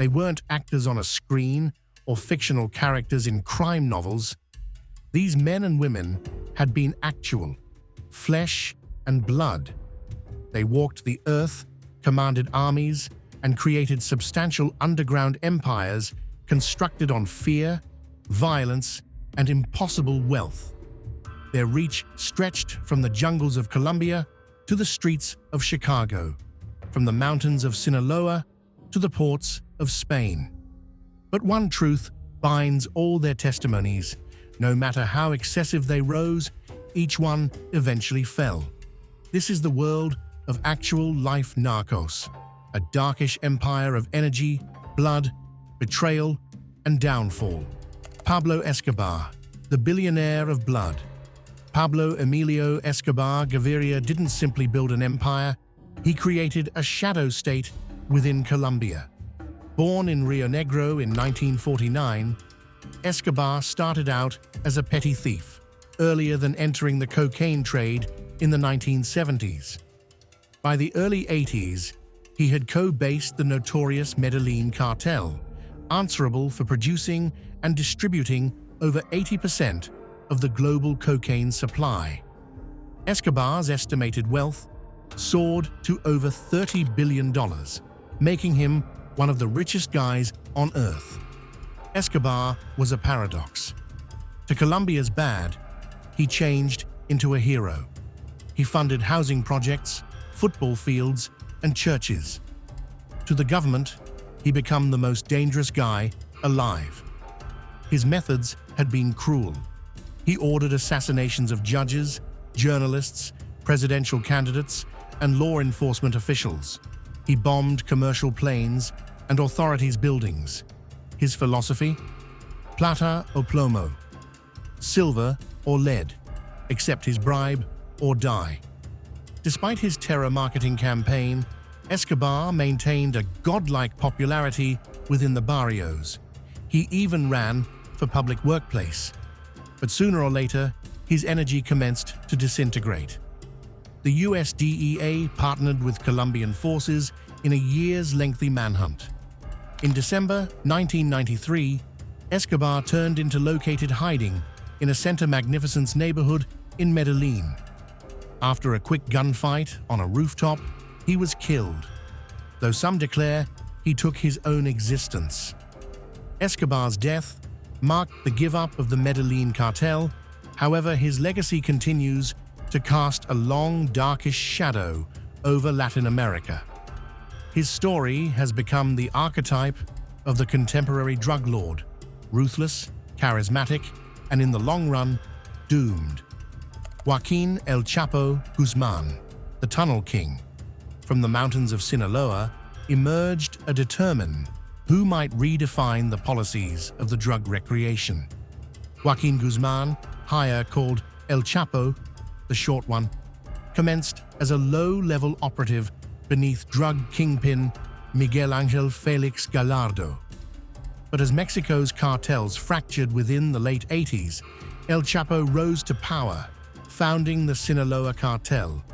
They weren't actors on a screen or fictional characters in crime novels. These men and women had been actual, flesh and blood. They walked the earth, commanded armies, and created substantial underground empires constructed on fear, violence, and impossible wealth. Their reach stretched from the jungles of Colombia to the streets of Chicago, from the mountains of Sinaloa to the ports of Spain. But one truth binds all their testimonies. No matter how excessive they rose, each one eventually fell. This is the world of actual life narcos, a darkish empire of energy, blood, betrayal, and downfall. Pablo Escobar, the billionaire of blood. Pablo Emilio Escobar Gaviria didn't simply build an empire, he created a shadow state within Colombia. Born in Rio Negro in 1949, Escobar started out as a petty thief, earlier than entering the cocaine trade in the 1970s. By the early 80s, he had co-based the notorious Medellin cartel, answerable for producing and distributing over 80% of the global cocaine supply. Escobar's estimated wealth soared to over $30 billion, making him one of the richest guys on earth. Escobar was a paradox. To Colombia's bad, he changed into a hero. He funded housing projects, football fields, and churches. To the government, he became the most dangerous guy alive. His methods had been cruel. He ordered assassinations of judges, journalists, presidential candidates, and law enforcement officials. He bombed commercial planes and authorities' buildings. His philosophy? Plata o plomo. Silver or lead. Accept his bribe or die. Despite his terror marketing campaign, Escobar maintained a godlike popularity within the barrios. He even ran for public workplace. But sooner or later, his energy commenced to disintegrate. The US DEA partnered with Colombian forces in a years-lengthy manhunt. In December 1993, Escobar turned into located hiding in a Center Magnificence neighborhood in Medellin. After a quick gunfight on a rooftop, he was killed, though some declare he took his own existence. Escobar's death marked the give-up of the Medellin cartel. However, his legacy continues to cast a long, darkish shadow over Latin America. His story has become the archetype of the contemporary drug lord, ruthless, charismatic, and in the long run, doomed. Joaquin El Chapo Guzman, the Tunnel King, from the mountains of Sinaloa, emerged a determined who might redefine the policies of the drug recreation. Joaquin Guzman, higher called El Chapo, the short one, commenced as a low-level operative beneath drug kingpin Miguel Ángel Félix Gallardo. But as Mexico's cartels fractured within the late 80s, El Chapo rose to power, founding the Sinaloa cartel.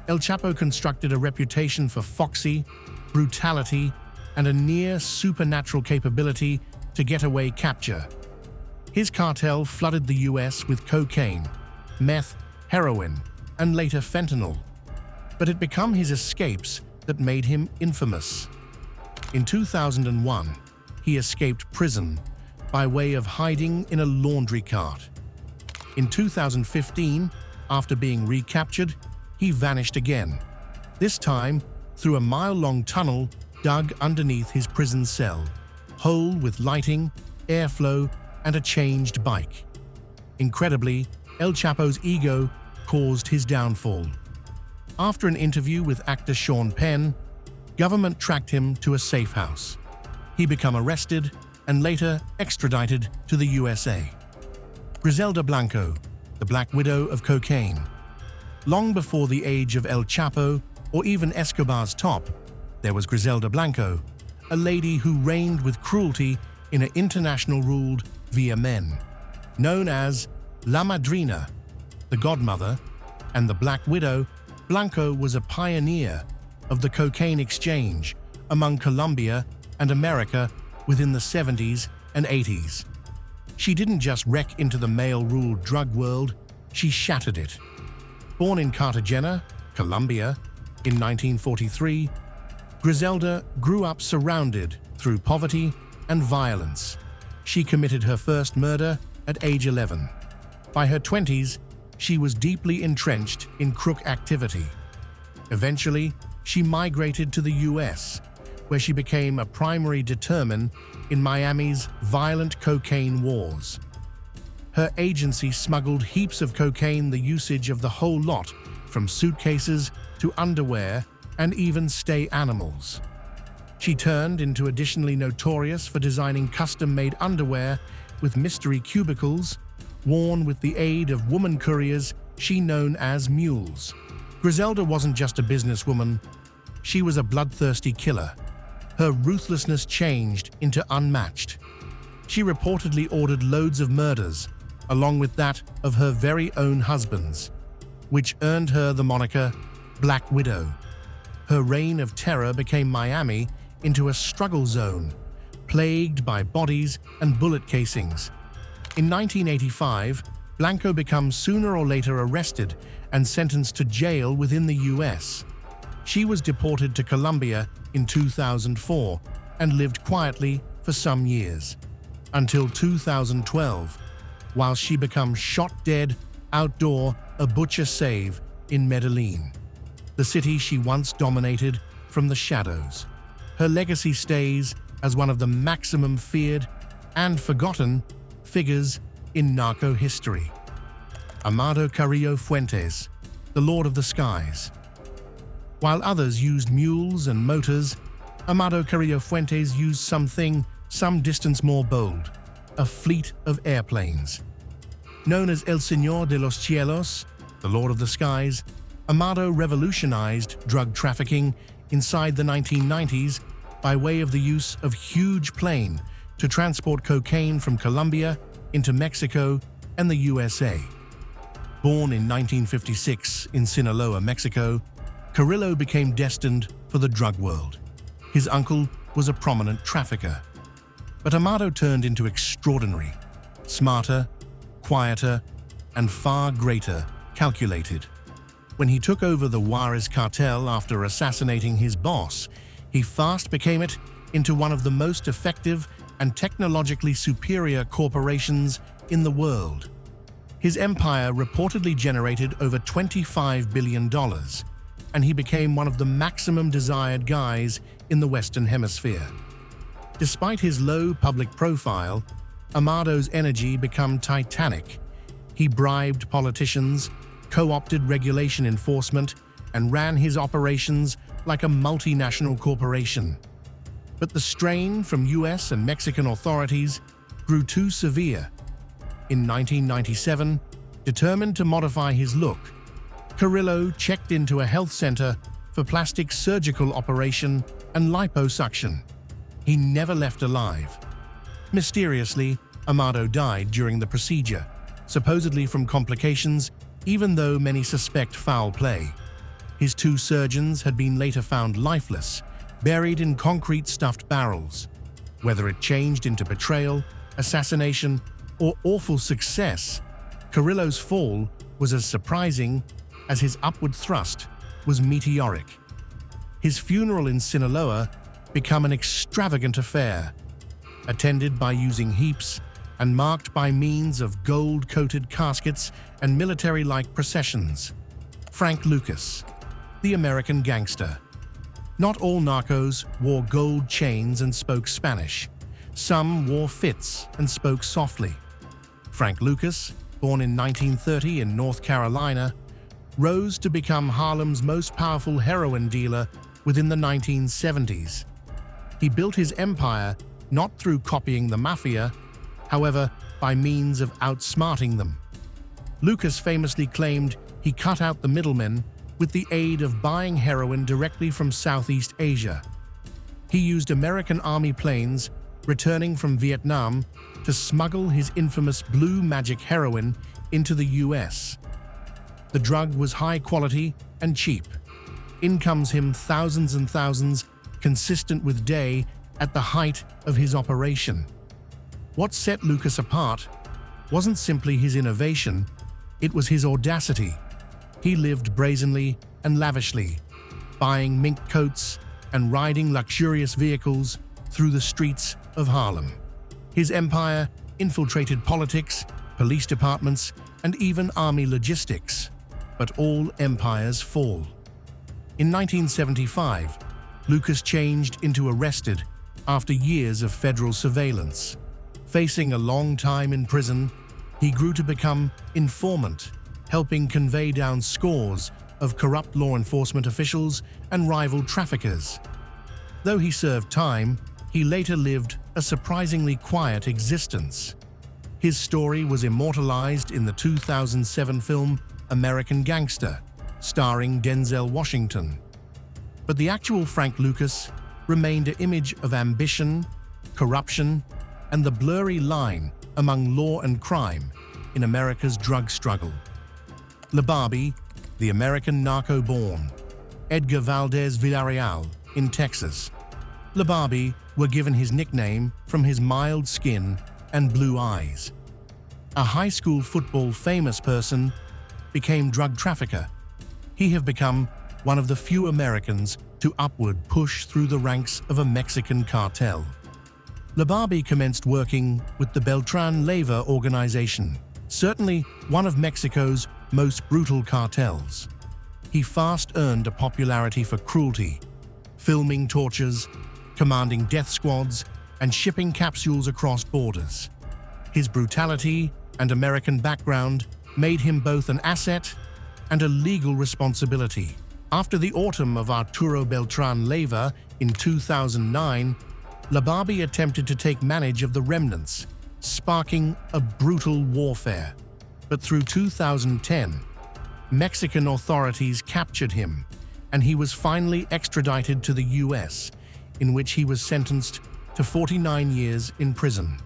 El Chapo constructed a reputation for foxy, brutality, and a near-supernatural capability to get away capture. His cartel flooded the US with cocaine, meth, heroin, and later fentanyl. But it became his escapes that made him infamous. In 2001, he escaped prison by way of hiding in a laundry cart. In 2015, after being recaptured, he vanished again, this time through a mile-long tunnel dug underneath his prison cell, whole with lighting, airflow, and a changed bike. Incredibly, El Chapo's ego caused his downfall. After an interview with actor Sean Penn, government tracked him to a safe house. He became arrested and later extradited to the USA. Griselda Blanco, the Black Widow of cocaine. Long before the age of El Chapo or even Escobar's top, there was Griselda Blanco, a lady who reigned with cruelty in an international ruled via men. Known as La Madrina, the godmother, and the Black Widow, Blanco was a pioneer of the cocaine exchange among Colombia and America within the 70s and 80s. She didn't just wreck into the male-ruled drug world, she shattered it. Born in Cartagena, Colombia, in 1943, Griselda grew up surrounded through poverty and violence. She committed her first murder at age 11. By her 20s, she was deeply entrenched in crook activity. Eventually, she migrated to the US, where she became a primary determinant in Miami's violent cocaine wars. Her agency smuggled heaps of cocaine, the usage of the whole lot, from suitcases to underwear and even stay animals. She turned into additionally notorious for designing custom-made underwear with mystery cubicles, worn with the aid of woman couriers she known as mules. Griselda wasn't just a businesswoman, she was a bloodthirsty killer. Her ruthlessness changed into unmatched. She reportedly ordered loads of murders, along with that of her very own husbands, which earned her the moniker Black Widow. Her reign of terror became Miami into a struggle zone, plagued by bodies and bullet casings. In 1985, Blanco becomes sooner or later arrested and sentenced to jail within the US. She was deported to Colombia in 2004 and lived quietly for some years, until 2012, while she becomes shot dead outdoor a butcher save in Medellin, the city she once dominated from the shadows. Her legacy stays as one of the maximum feared and forgotten figures in narco history. Amado Carrillo Fuentes, the Lord of the Skies. While others used mules and motors, Amado Carrillo Fuentes used some distance more bold, a fleet of airplanes. Known as El Señor de los Cielos, the Lord of the Skies, Amado revolutionized drug trafficking inside the 1990s by way of the use of huge plane to transport cocaine from Colombia into Mexico and the USA. Born in 1956 in Sinaloa, Mexico, Carrillo became destined for the drug world. His uncle was a prominent trafficker. But Amado turned into extraordinary, smarter, quieter, and far greater calculated. When he took over the Juarez cartel after assassinating his boss, he fast became it into one of the most effective and technologically superior corporations in the world. His empire reportedly generated over $25 billion, and he became one of the maximum desired guys in the Western Hemisphere. Despite his low public profile, Amado's energy became titanic. He bribed politicians, co-opted regulation enforcement, and ran his operations like a multinational corporation. But the strain from US and Mexican authorities grew too severe. In 1997, determined to modify his look, Carrillo checked into a health center for plastic surgical operation and liposuction. He never left alive. Mysteriously, Amado died during the procedure, supposedly from complications, even though many suspect foul play. His two surgeons had been later found lifeless, buried in concrete stuffed barrels. Whether it changed into betrayal, assassination, or awful success, Carrillo's fall was as surprising as his upward thrust was meteoric. His funeral in Sinaloa became an extravagant affair, attended by using heaps and marked by means of gold-coated caskets and military-like processions. Frank Lucas, the American gangster. Not all narcos wore gold chains and spoke Spanish. Some wore fits and spoke softly. Frank Lucas, born in 1930 in North Carolina, rose to become Harlem's most powerful heroin dealer within the 1970s. He built his empire not through copying the mafia, however, by means of outsmarting them. Lucas famously claimed he cut out the middlemen with the aid of buying heroin directly from Southeast Asia. He used American Army planes returning from Vietnam to smuggle his infamous blue magic heroin into the US. The drug was high quality and cheap. In comes him thousands and thousands, consistent with day at the height of his operation. What set Lucas apart wasn't simply his innovation, it was his audacity. He lived brazenly and lavishly, buying mink coats and riding luxurious vehicles through the streets of Harlem. His empire infiltrated politics, police departments, and even army logistics. But all empires fall. In 1975, Lucas changed into arrested after years of federal surveillance. Facing a long time in prison, he grew to become informant, helping convey down scores of corrupt law enforcement officials and rival traffickers. Though he served time, he later lived a surprisingly quiet existence. His story was immortalized in the 2007 film American Gangster, starring Denzel Washington. But the actual Frank Lucas remained an image of ambition, corruption, and the blurry line among law and crime in America's drug struggle. LaBarbie, the American narco-born Edgar Valdez Villarreal in Texas. LaBarbie were given his nickname from his mild skin and blue eyes. A high school football famous person became drug trafficker. He have become one of the few Americans to upward push through the ranks of a Mexican cartel. LaBarbie commenced working with the Beltran Leyva organization, certainly one of Mexico's most brutal cartels. He fast earned a popularity for cruelty, filming tortures, commanding death squads, and shipping capsules across borders. His brutality and American background made him both an asset and a legal responsibility. After the autumn of Arturo Beltran Leyva in 2009, LaBarbie attempted to take manage of the remnants, sparking a brutal warfare. But through 2010, Mexican authorities captured him, and he was finally extradited to the US, in which he was sentenced to 49 years in prison.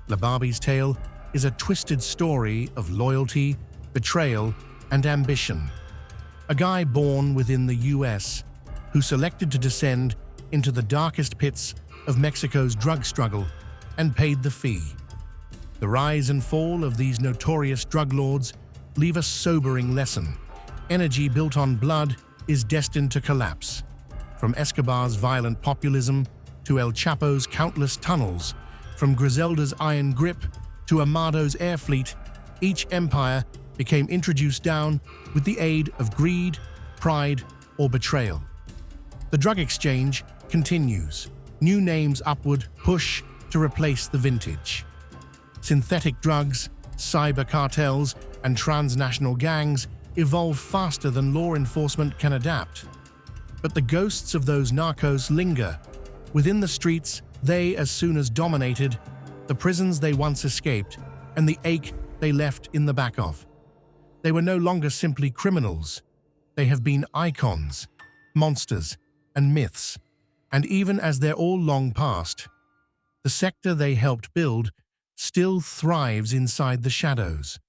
LaBarbie's tale is a twisted story of loyalty, betrayal, and ambition. A guy born within the US who selected to descend into the darkest pits of Mexico's drug struggle and paid the fee. The rise and fall of these notorious drug lords leave a sobering lesson. Energy built on blood is destined to collapse. From Escobar's violent populism to El Chapo's countless tunnels, from Griselda's iron grip to Amado's air fleet, each empire became introduced down with the aid of greed, pride, or betrayal. The drug exchange continues. New names upward push to replace the vintage. Synthetic drugs, cyber cartels, and transnational gangs evolve faster than law enforcement can adapt. But the ghosts of those narcos linger. Within the streets they as soon as dominated, the prisons they once escaped, and the ache they left in the back of. They were no longer simply criminals. They have been icons, monsters, and myths. And even as they're all long past, the sector they helped build still thrives inside the shadows.